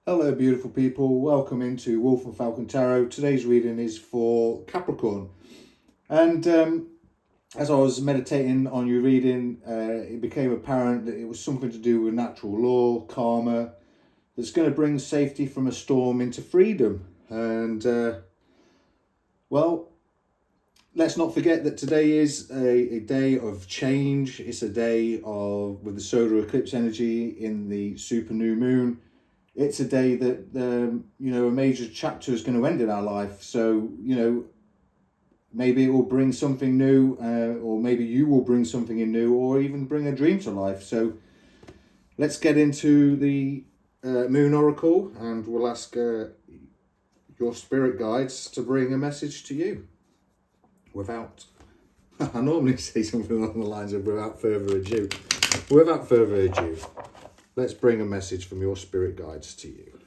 Hello beautiful people, welcome into Wolf and Falcon Tarot. Today's reading is for Capricorn, and as I was meditating on your reading, it became apparent that it was something to do with natural law, karma, that's going to bring safety from a storm into freedom. And well, let's not forget that today is a day of change. It's a day of, with the solar eclipse energy in the super new moon, it's a day that, a major chapter is going to end in our life. So, maybe it will bring something new, or maybe you will bring something in new, or even bring a dream to life. So let's get into the Moon Oracle, and we'll ask your spirit guides to bring a message to you. Without, I normally say something along the lines of without further ado. Without further ado, let's bring a message from your spirit guides to you.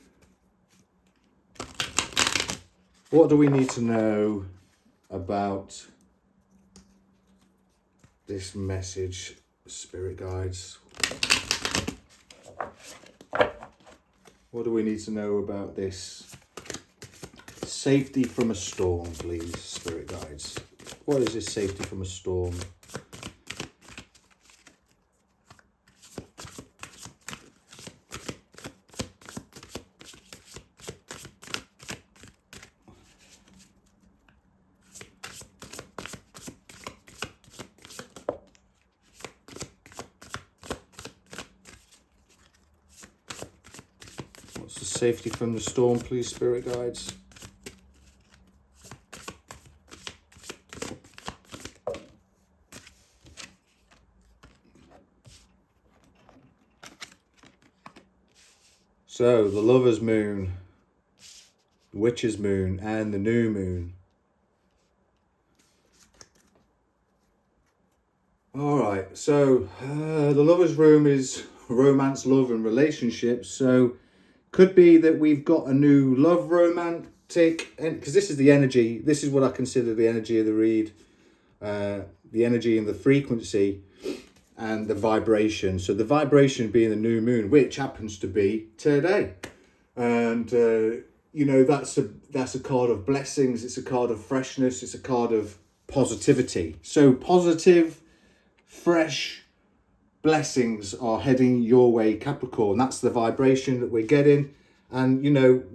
What do we need to know about this message, spirit guides? What do we need to know about this? Safety from a storm, please, spirit guides. What is this safety from a storm? What's the safety from the storm, please, spirit guides? So, the Lover's Moon, the Witch's Moon, and the New Moon. Alright, so the Lover's Room is romance, love, and relationships. So, could be that we've got a new love romantic, because this is the energy, this is what I consider the energy of the read, the energy and the frequency and the vibration. So the vibration being the new moon, which happens to be today. And, that's a card of blessings. It's a card of freshness. It's a card of positivity. So positive, fresh blessings are heading your way, Capricorn. That's the vibration that we're getting. And,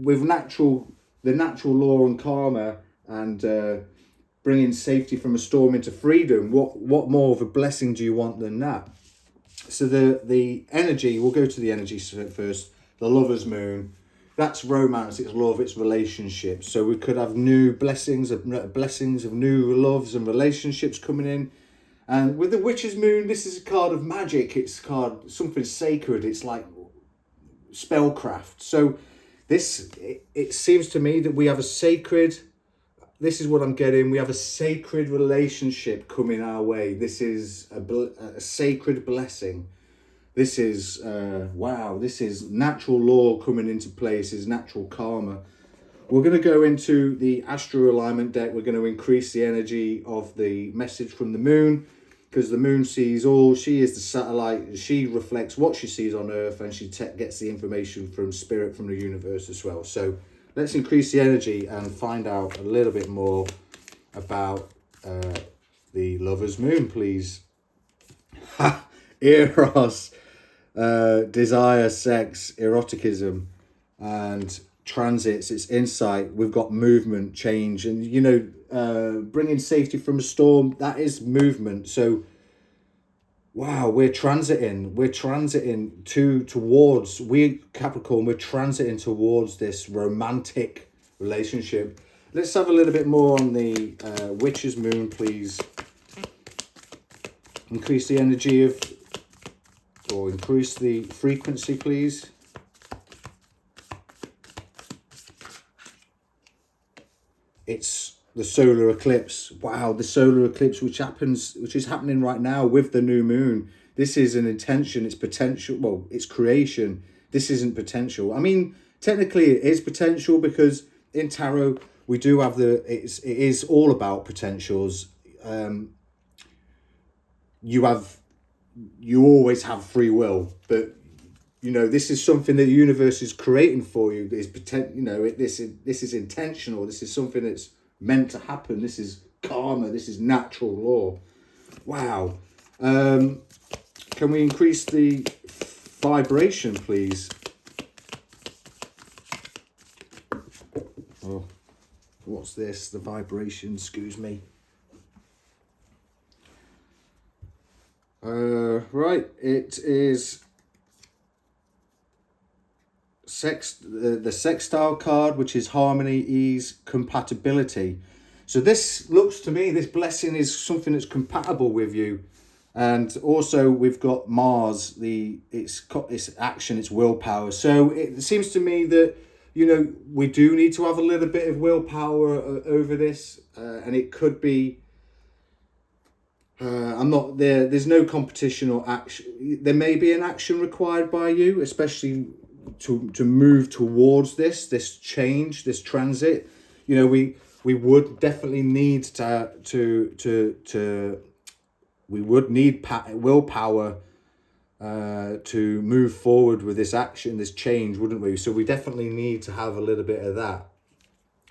with the natural law and karma and bringing safety from a storm into freedom, what more of a blessing do you want than that? So the energy, we'll go to the energy first. The Lover's Moon, that's romance, it's love, it's relationships. So we could have new blessings of new loves and relationships coming in. And with the Witch's Moon, this is a card of magic. It's a card, something sacred. It's like spellcraft. So it seems to me that we have a sacred, this is what I'm getting, we have a sacred relationship coming our way. This is a sacred blessing. This is, this is natural law coming into place, is natural karma. We're going to go into the Astro Alignment deck. We're going to increase the energy of the message from the moon, because the moon sees all. She is the satellite. She reflects what she sees on Earth, and she gets the information from spirit, from the universe as well. So let's increase the energy and find out a little bit more about the Lover's Moon, please. Eros, desire, sex, eroticism, and transits. It's insight. We've got movement, change, and bringing safety from a storm, that is movement. So wow, we're transiting towards, we Capricorn, we're transiting towards this romantic relationship. Let's have a little bit more on the Witch's Moon, please. Increase the energy of, or increase the frequency, please. It's the solar eclipse. Wow, the solar eclipse, which is happening right now with the new moon. This is an intention, it's potential, well, it's creation. This isn't potential. I mean, technically it is potential, because in tarot we do have it is all about potentials. You always have free will, but you know, this is something that the universe is creating for you. Is you know, this is intentional. This is something that's meant to happen. This is karma. This is natural law. Wow. Can we increase the vibration, please? Oh, what's this? The vibration, excuse me. Right, it is the sextile card, which is harmony, ease, compatibility. So this looks to me, this blessing is something that's compatible with you. And also we've got Mars, it's action, it's willpower. So it seems to me that, you know, we do need to have a little bit of willpower over this. And it could be, I'm not there. There's no competition or action. There may be an action required by you, especially to move towards this change, this transit. You know, we would definitely need we would need willpower to move forward with this action, this change, wouldn't we? So we definitely need to have a little bit of that.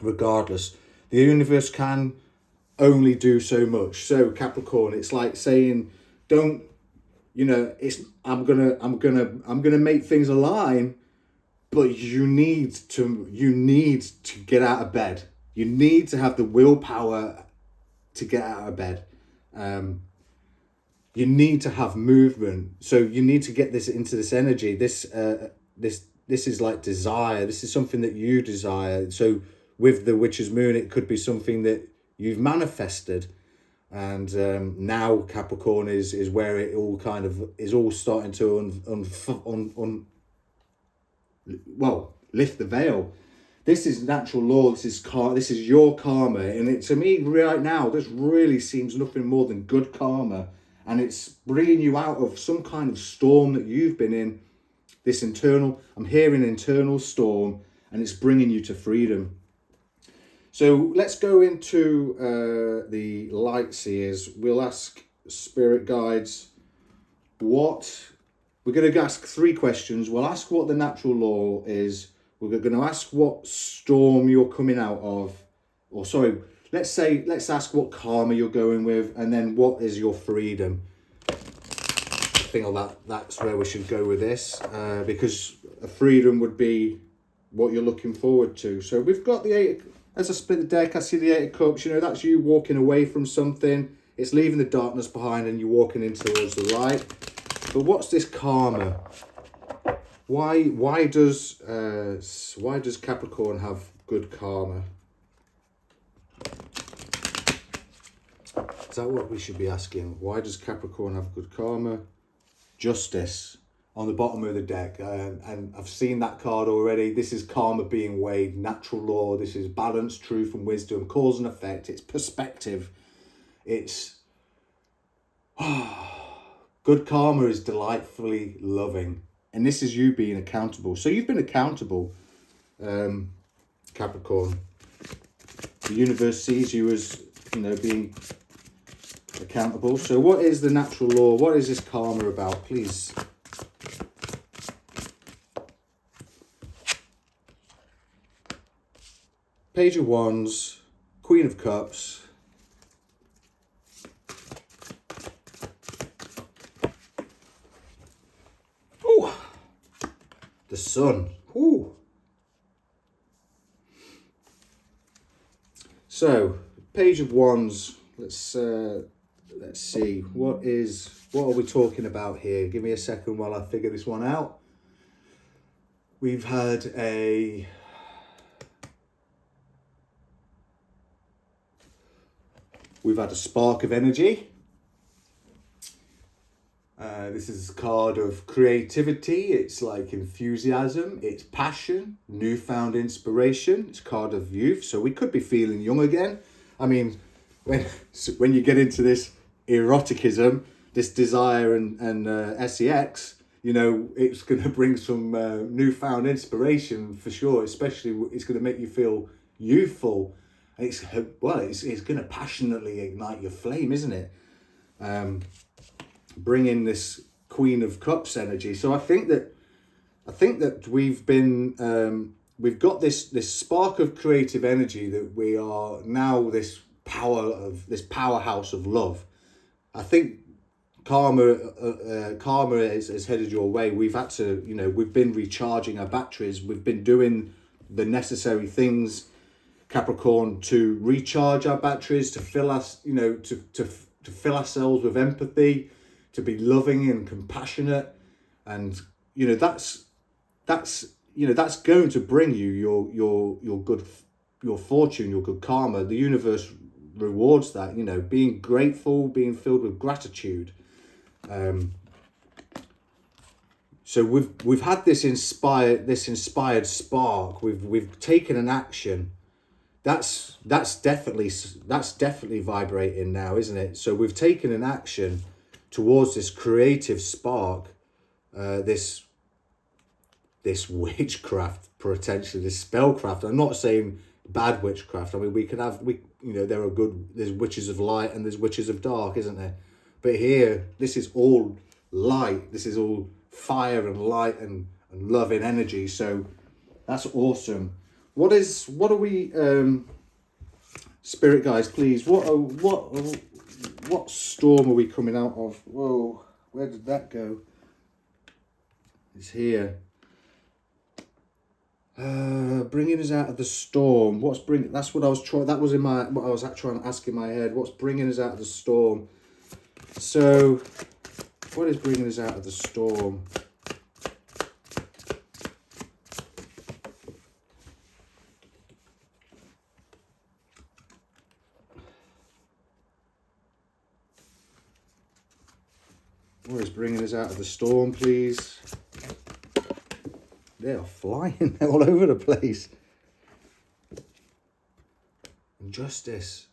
Regardless, the universe can only do so much. So Capricorn, it's like saying, don't, you know, it's I'm gonna make things align, but you need to get out of bed. You need to have the willpower to get out of bed. You need to have movement. So you need to get this into this energy. This is like desire. This is something that you desire. So with the Witch's Moon, it could be something that you've manifested, and now Capricorn is where it all kind of is all starting to lift the veil. This is natural law. This is your karma, and it, to me right now, this really seems nothing more than good karma, and it's bringing you out of some kind of storm that you've been in. I'm hearing internal storm, and it's bringing you to freedom. So let's go into the light seers. We'll ask spirit guides we're going to ask 3 questions. We'll ask what the natural law is. We're going to ask what storm you're coming out of. Let's ask what karma you're going with, and then what is your freedom. I think that's where we should go with this, because a freedom would be what you're looking forward to. So we've got the 8. As I split the deck, I see the 8 of Cups. You know, that's you walking away from something. It's leaving the darkness behind and you're walking in towards the light. But what's this karma? Why does Capricorn have good karma? Is that what we should be asking? Why does Capricorn have good karma? Justice on the bottom of the deck, and I've seen that card already. This is karma being weighed, natural law. This is balance, truth and wisdom, cause and effect. It's perspective. It's good karma is delightfully loving, and this is you being accountable. So you've been accountable, Capricorn. The universe sees you as, you know, being accountable. So what is the natural law? What is this karma about, please? Page of Wands, Queen of Cups, ooh, the Sun. Ooh. So, Page of Wands. Let's see. What are we talking about here? Give me a second while I figure this one out. We've had a spark of energy. This is a card of creativity. It's like enthusiasm. It's passion, newfound inspiration. It's a card of youth. So we could be feeling young again. I mean, when you get into this eroticism, this desire and sex, you know, it's going to bring some newfound inspiration for sure. Especially, it's going to make you feel youthful. It's going to passionately ignite your flame, isn't it? Bring in this Queen of Cups energy. So I think that I think that we've got this spark of creative energy, that we are now this powerhouse of love. I think karma is headed your way. We've had to, we've been recharging our batteries. We've been doing the necessary things, Capricorn, to recharge our batteries, to fill us, to fill ourselves with empathy, to be loving and compassionate. And that's going to bring you your fortune, your good karma. The universe rewards that, being grateful, being filled with gratitude. So we've had this inspired spark. We've taken an action. That's definitely vibrating now, isn't it? So we've taken an action towards this creative spark, this witchcraft, potentially this spellcraft. I'm not saying bad witchcraft. I mean, there's witches of light and there's witches of dark, isn't there? But here, this is all light. This is all fire and light and loving energy. So that's awesome. What are we, spirit guys, please, what storm are we coming out of? Whoa, where did that go? It's here. Bringing us out of the storm. That's what I was trying. That was what I was trying to ask in my head. What's bringing us out of the storm? So, what is bringing us out of the storm? What is bringing us out of the storm, please? They are flying all over the place. And justice.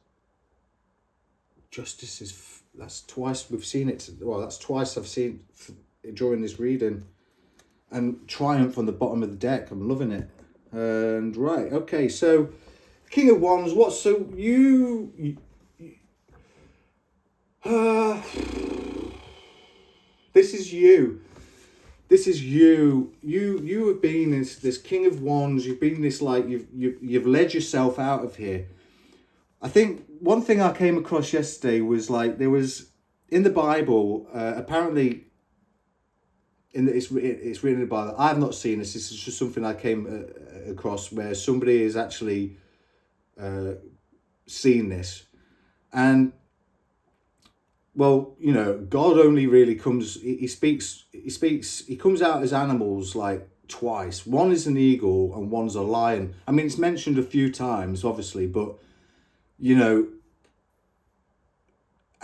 Justice that's twice we've seen it. Well, that's twice I've seen during this reading. And triumph on the bottom of the deck. I'm loving it. And right, okay, so King of Wands. This is you. This is you. You have been this King of Wands. You've been this, like, you've led yourself out of here. I think one thing I came across yesterday was, like, there was in the Bible, apparently, it's written in the Bible. I've not seen this. This is just something I came across where somebody has actually seen this, and, well, God only really comes. He comes out as animals, like, twice. One is an eagle and one's a lion. I mean, it's mentioned a few times, obviously, but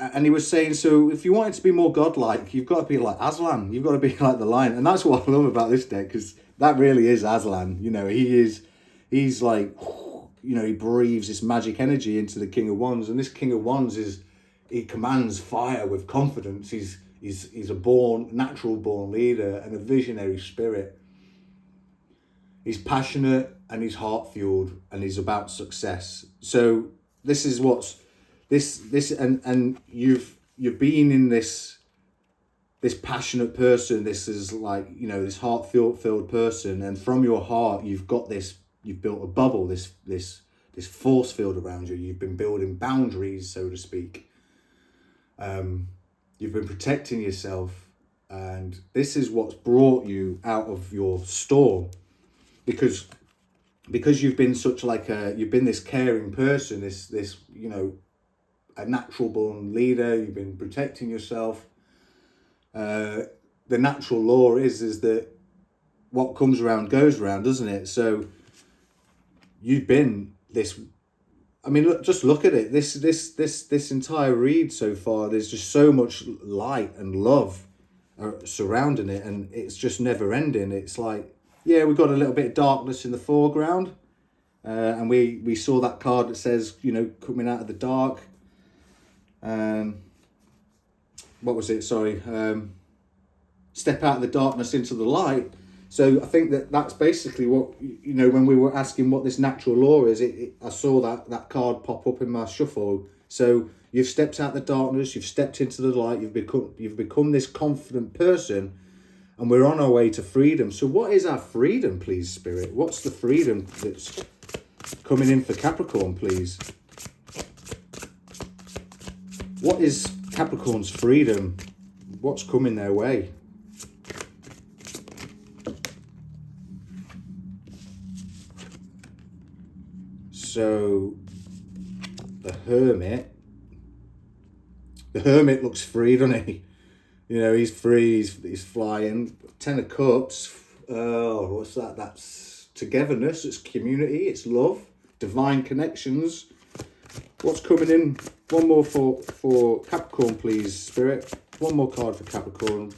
and he was saying, so if you wanted to be more godlike, you've got to be like Aslan. You've got to be like the lion. And that's what I love about this deck, because that really is Aslan. He's like, he breathes this magic energy into the King of Wands. And this King of Wands he commands fire with confidence. He's a natural born leader and a visionary spirit. He's passionate and he's heart fueled and he's about success. So this is and you've been in this passionate person. This is, like, this heart filled person, and from your heart you've built a bubble, this force field around you. You've been building boundaries, so to speak. You've been protecting yourself, and this is what's brought you out of your storm, because you've been you've been this caring person, this a natural born leader. You've been protecting yourself. The natural law is that what comes around goes around, doesn't it? So you've been this. I mean, look at it. This entire read so far, there's just so much light and love surrounding it, and it's just never ending. It's like, yeah, we've got a little bit of darkness in the foreground, and we saw that card that says, coming out of the dark. What was it? Sorry. Step out of the darkness into the light. So I think that's basically what, when we were asking what this natural law is, I saw that card pop up in my shuffle. So you've stepped out of the darkness, you've stepped into the light, you've become this confident person, and we're on our way to freedom. So what is our freedom, please, Spirit? What's the freedom that's coming in for Capricorn, please? What is Capricorn's freedom? What's coming their way? So the Hermit looks free, doesn't he? You know, he's free, he's flying. 10 of Cups, oh, what's that? That's togetherness, it's community, it's love, divine connections. What's coming in? One more for Capricorn, please, Spirit. One more card for Capricorn.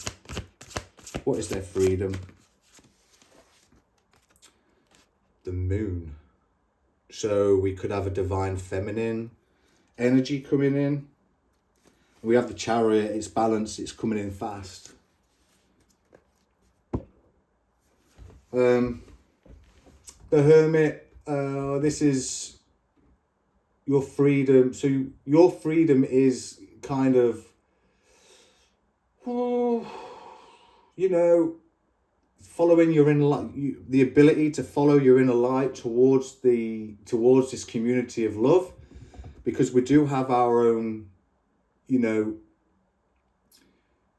What is their freedom? The Moon. So we could have a divine feminine energy coming in. We have the Chariot, it's balanced, it's coming in fast. The Hermit, this is your freedom. So your freedom is kind of, you know, following your inner light, the ability to follow your inner light towards this community of love, because we do have our own, you know,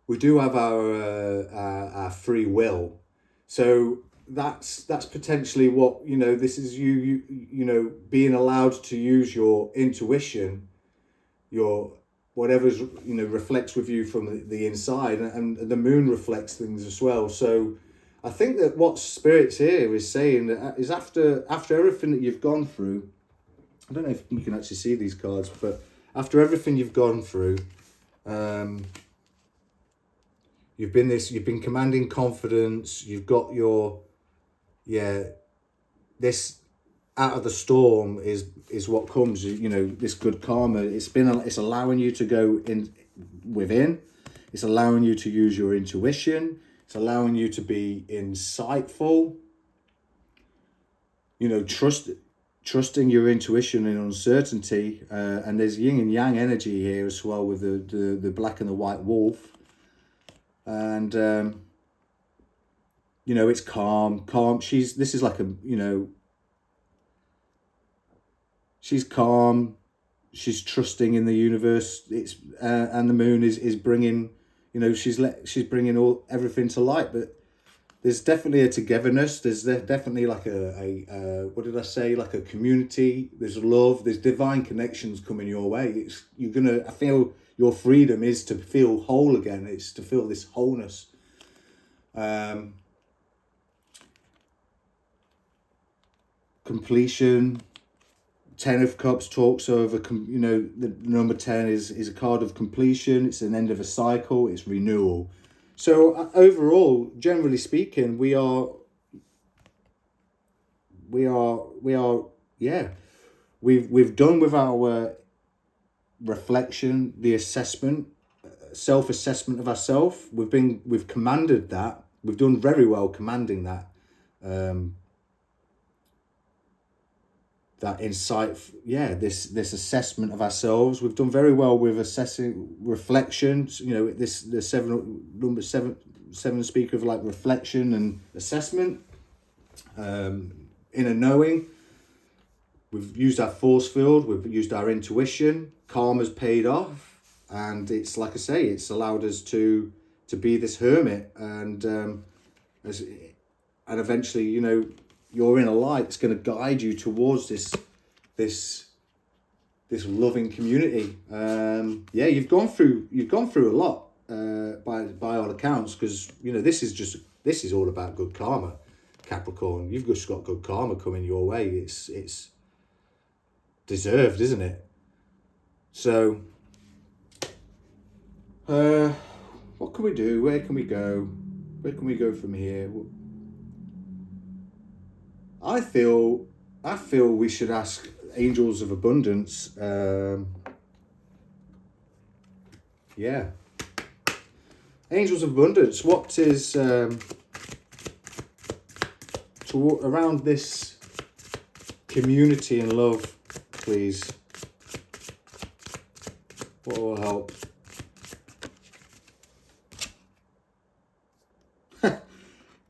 we do have our free will. So that's potentially what, you know, this is you know, being allowed to use your intuition, your whatever's, you know, reflects with you from the inside, and the Moon reflects things as well. So I think that what Spirit's here is saying that is after everything that you've gone through, I don't know if you can actually see these cards, but after everything you've gone through, you've been commanding confidence, you've got your, this out of the storm is what comes, you know, this good karma. It's allowing you to go in within, it's allowing you to use your intuition, it's allowing you to be insightful, you know, trusting your intuition in uncertainty, and there's yin and yang energy here as well with the black and the white wolf, and you know, it's calm. This is like a, you know, she's calm, she's trusting in the universe. It's and the Moon is bringing, you know, she's bringing everything to light. But there's definitely a togetherness. There's definitely like a what did I say? Like a community. There's love. There's divine connections coming your way. I feel your freedom is to feel whole again. It's to feel this wholeness. Completion. 10 of Cups talks over, you know, the number 10 is a card of completion. It's an end of a cycle. It's renewal. So overall, generally speaking, we are, yeah, we've done with our reflection, the assessment, self-assessment of ourselves. We've commanded that. We've done very well commanding that. That insight, this assessment of ourselves. We've done very well with assessing reflections. You know, number seven speak of like reflection and assessment, inner knowing. We've used our force field, we've used our intuition. Karma's paid off, and it's like I say, it's allowed us to be this hermit, and eventually, you know, your inner light is going to guide you towards this loving community. You've gone through a lot, by all accounts, because, you know, this is all about good karma, Capricorn. You've just got good karma coming your way. It's deserved, isn't it? So what can we do? Where can we go from here? I feel we should ask Angels of Abundance. Angels of Abundance. What is around this community and love, please? What will help?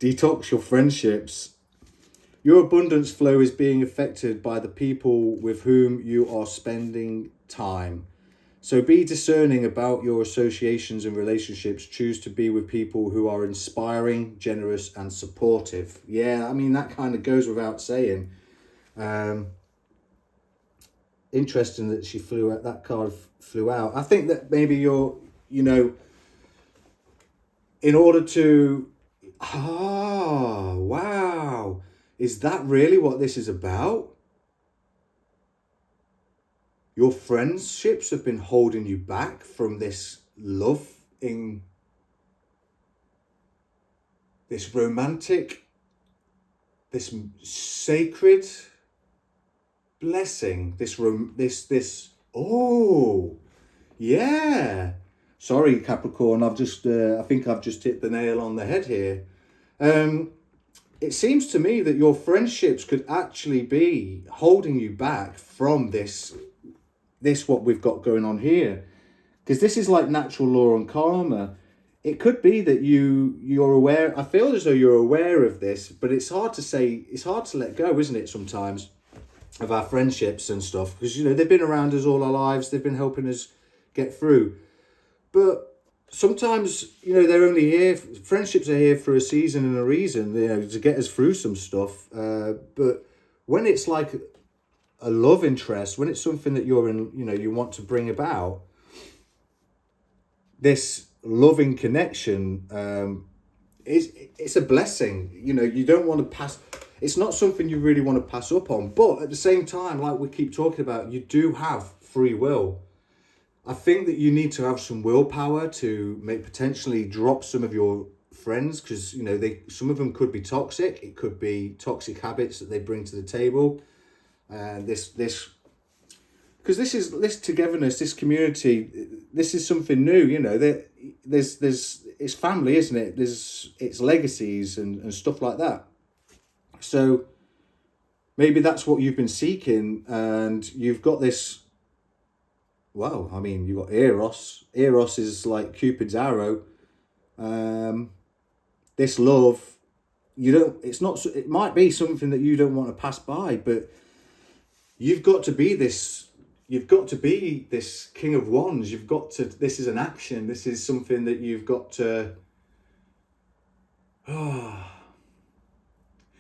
Detox your friendships. Your abundance flow is being affected by the people with whom you are spending time. So be discerning about your associations and relationships. Choose to be with people who are inspiring, generous, and supportive. Yeah, I mean, that kind of goes without saying. Interesting that she flew out, that card flew out. I think that maybe you're, in order to, wow. Is that really what this is about? Your friendships have been holding you back from this loving, this romantic, this sacred blessing, oh, yeah. Sorry, Capricorn, I think I've just hit the nail on the head here. It seems to me that your friendships could actually be holding you back from this what we've got going on here. Because this is like natural law and karma. It could be that you're aware. I feel as though you're aware of this, but it's hard to say, it's hard to let go, isn't it, sometimes, of our friendships and stuff. Because, they've been around us all our lives. They've been helping us get through. But sometimes, they're only here, friendships are here for a season and a reason, to get us through some stuff. But when it's like a love interest, when it's something that you're in, you want to bring about, this loving connection, it's a blessing. You don't want to pass, it's not something you really want to pass up on. But at the same time, like we keep talking about, you do have free will. I think that you need to have some willpower to potentially drop some of your friends, because some of them could be toxic. It could be toxic habits that they bring to the table, and this because this togetherness, this community, this is something new. There's it's family, isn't it? It's legacies and stuff like that. So maybe that's what you've been seeking, and you've got this. Well, I mean, you've got Eros. Eros is like Cupid's arrow. This love, it might be something that you don't want to pass by, but you've got to be this King of Wands. This is an action. This is something that you've got to,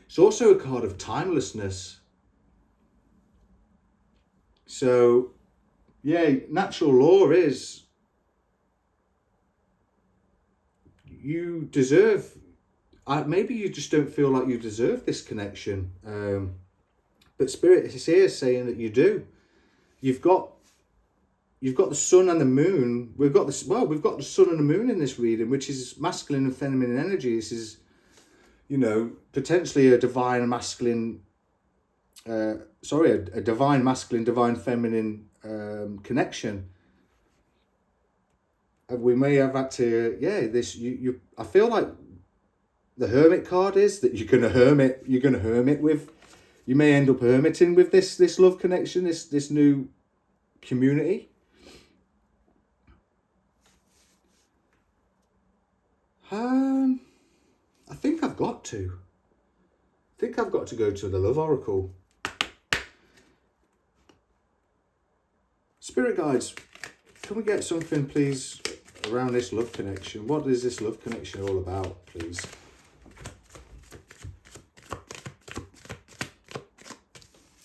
It's also a card of timelessness. So, yeah, natural law is you deserve, maybe you just don't feel like you deserve this connection. But Spirit is here saying that you do. You've got the sun and the moon. We've got the sun and the moon in this reading, which is masculine and feminine energy. This is, potentially a divine masculine, a divine masculine, divine feminine connection. And we may have had to, I feel like the Hermit card is that you're gonna hermit with, you may end up hermiting with this love connection, this new community. I think I've got to go to the Love Oracle. Spirit guides, can we get something, please, around this love connection? What is this love connection all about, please?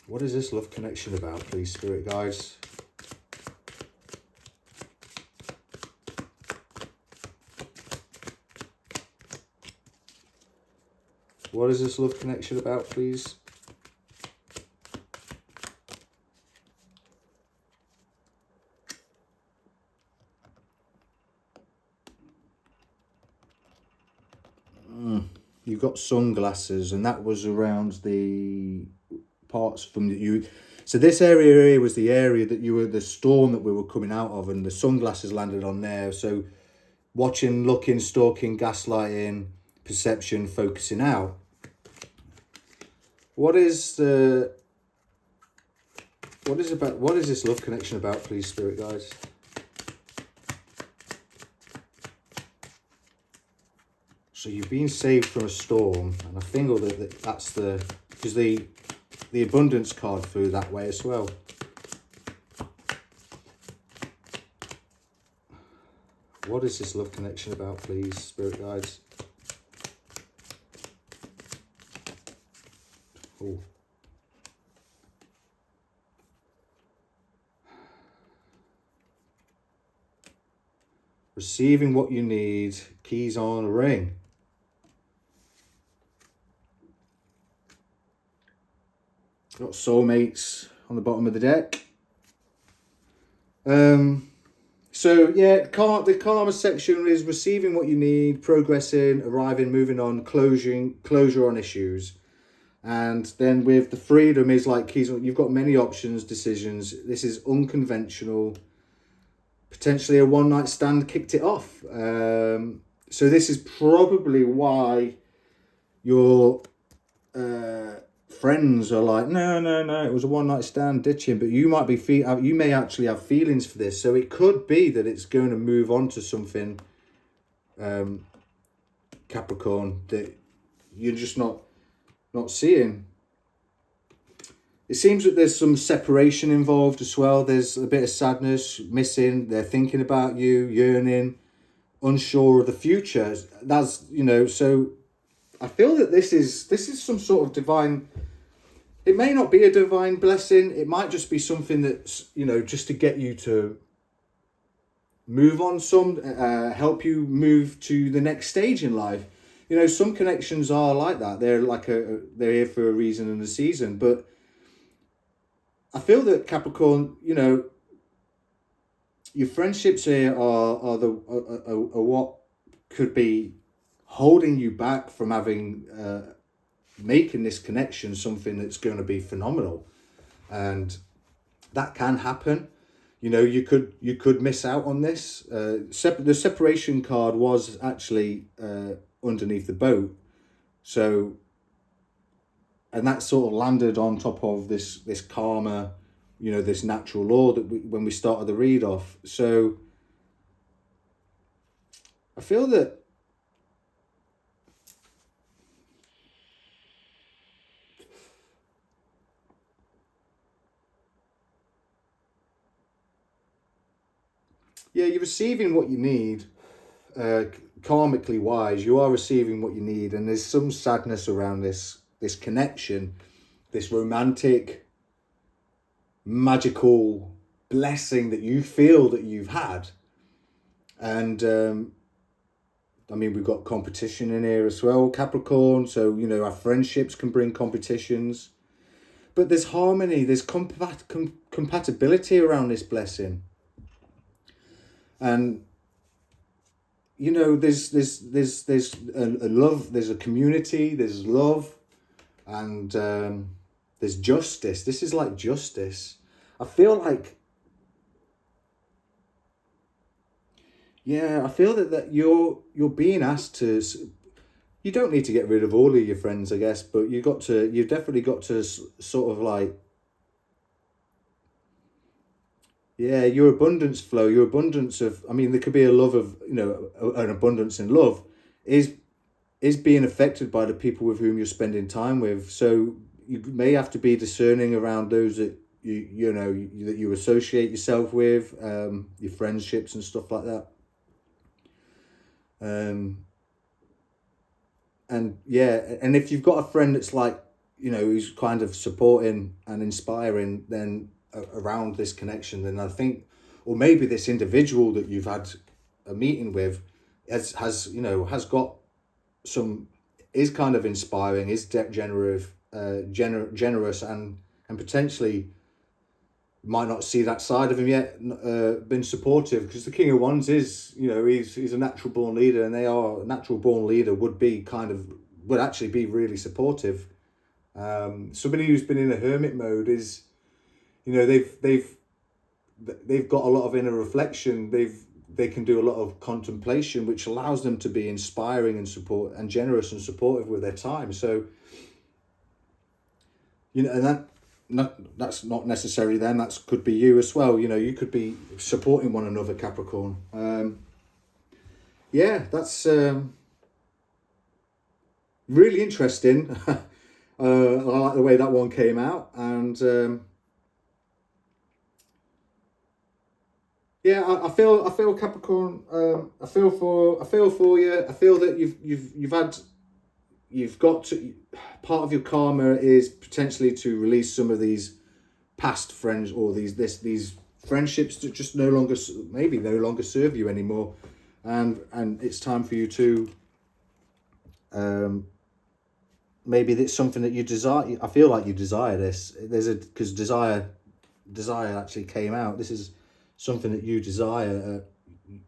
What is this love connection about, please, Spirit guides? What is this love connection about, please? You've got sunglasses, and that was around the parts from you. So this area here was the area that the storm that we were coming out of, and the sunglasses landed on there. So watching, looking, stalking, gaslighting, perception, focusing out. What is this love connection about, please, Spirit guides? So you've been saved from a storm, and I feel that's because the abundance card through that way as well. What is this love connection about, please, spirit guides? Oh. Receiving what you need, keys on a ring. Got soulmates on the bottom of the deck. So yeah, the karma section is receiving what you need, progressing, arriving, moving on, closure on issues. And then with the freedom is like keys on, you've got many options, decisions. This is unconventional. Potentially a one-night stand kicked it off. So this is probably why your friends are like, no, it was a one-night stand, ditching. But you might be you may actually have feelings for this. So it could be that it's going to move on to something, Capricorn, that you're just not seeing. It seems that there's some separation involved as well. There's a bit of sadness, missing. They're thinking about you, yearning, unsure of the future. That's, so I feel that this is some sort of divine. It may not be a divine blessing. It might just be something that's, just to get you to move on, help you move to the next stage in life. Some connections are like that. They're they're here for a reason and a season. But I feel that Capricorn, your friendships here are what could be holding you back from having making this connection something that's going to be phenomenal, and that can happen. You could miss out on this. The separation card was actually underneath the boat, so. And that sort of landed on top of this karma, this natural law that when we started the read off. So I feel that you're receiving what you need, karmically wise. You are receiving what you need, and there's some sadness around this connection, this romantic, magical blessing that you feel that you've had. And we've got competition in here as well, Capricorn. So, our friendships can bring competitions. But there's harmony, there's compatibility around this blessing. And, there's a love, there's a community, there's love. And there's justice. This is like justice. I feel like, I feel that you're being asked to. You don't need to get rid of all of your friends, I guess, but you've definitely got to sort of like, your abundance flow, your abundance of. There could be a love of, an abundance in love, is being affected by the people with whom you're spending time with. So you may have to be discerning around those that that you associate yourself with, your friendships and stuff like that. And if you've got a friend that's like, who's kind of supporting and inspiring, then around this connection, then I think, or maybe this individual that you've had a meeting with has got some, is kind of inspiring, is generous, and potentially might not see that side of him yet, been supportive, because the King of Wands is, he's a natural born leader, and a natural born leader would actually be really supportive. Somebody who's been in a hermit mode is, they've got a lot of inner reflection. They can do a lot of contemplation, which allows them to be inspiring and generous and supportive with their time. So, and that's not necessarily them. That could be you as well. You could be supporting one another, Capricorn. That's really interesting. I like the way that one came out, and yeah, I feel Capricorn. I feel for you. I feel that you've got to, part of your karma is potentially to release some of these past friends, or these friendships that just no longer serve you anymore, and it's time for you to maybe that's something that you desire. I feel like you desire this. Because desire actually came out. This is something that you desire.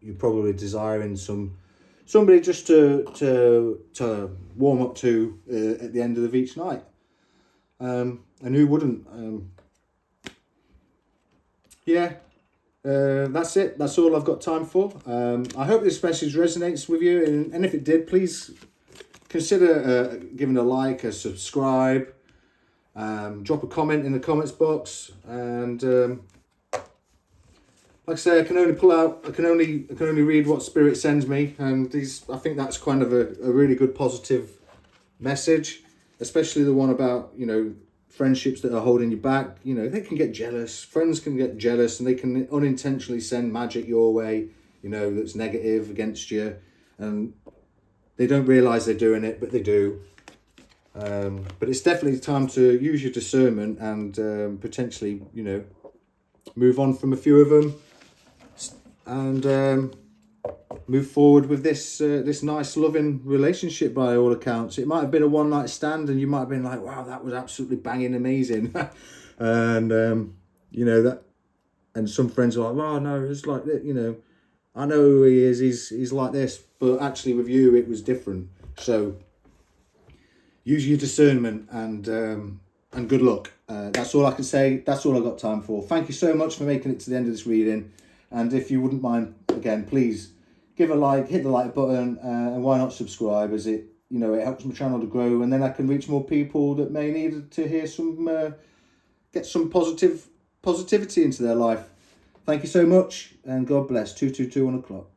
You're probably desiring somebody just to warm up to at the end of each night. And who wouldn't? Yeah. That's it. That's all I've got time for. I hope this message resonates with you, and if it did, please consider giving a like, a subscribe, drop a comment in the comments box, and like I say, I can only read what Spirit sends me, and I think that's kind of a really good positive message, especially the one about, friendships that are holding you back. They can get jealous. Friends can get jealous, and they can unintentionally send magic your way, that's negative against you, and they don't realise they're doing it, but they do. But it's definitely time to use your discernment and potentially, move on from a few of them, and move forward with this nice, loving relationship. By all accounts, it might have been a one-night stand, and you might have been like, "Wow, that was absolutely banging amazing," and that. And some friends are like, "Well, no, it's like that, I know who he is. He's like this," but actually, with you, it was different. So, use your discernment and good luck. That's all I can say. That's all I've got time for. Thank you so much for making it to the end of this reading. And if you wouldn't mind, again, please give a like, hit the like button, and why not subscribe? As it helps my channel to grow, and then I can reach more people that may need to hear get some positivity into their life. Thank you so much, and God bless. 222 on the clock.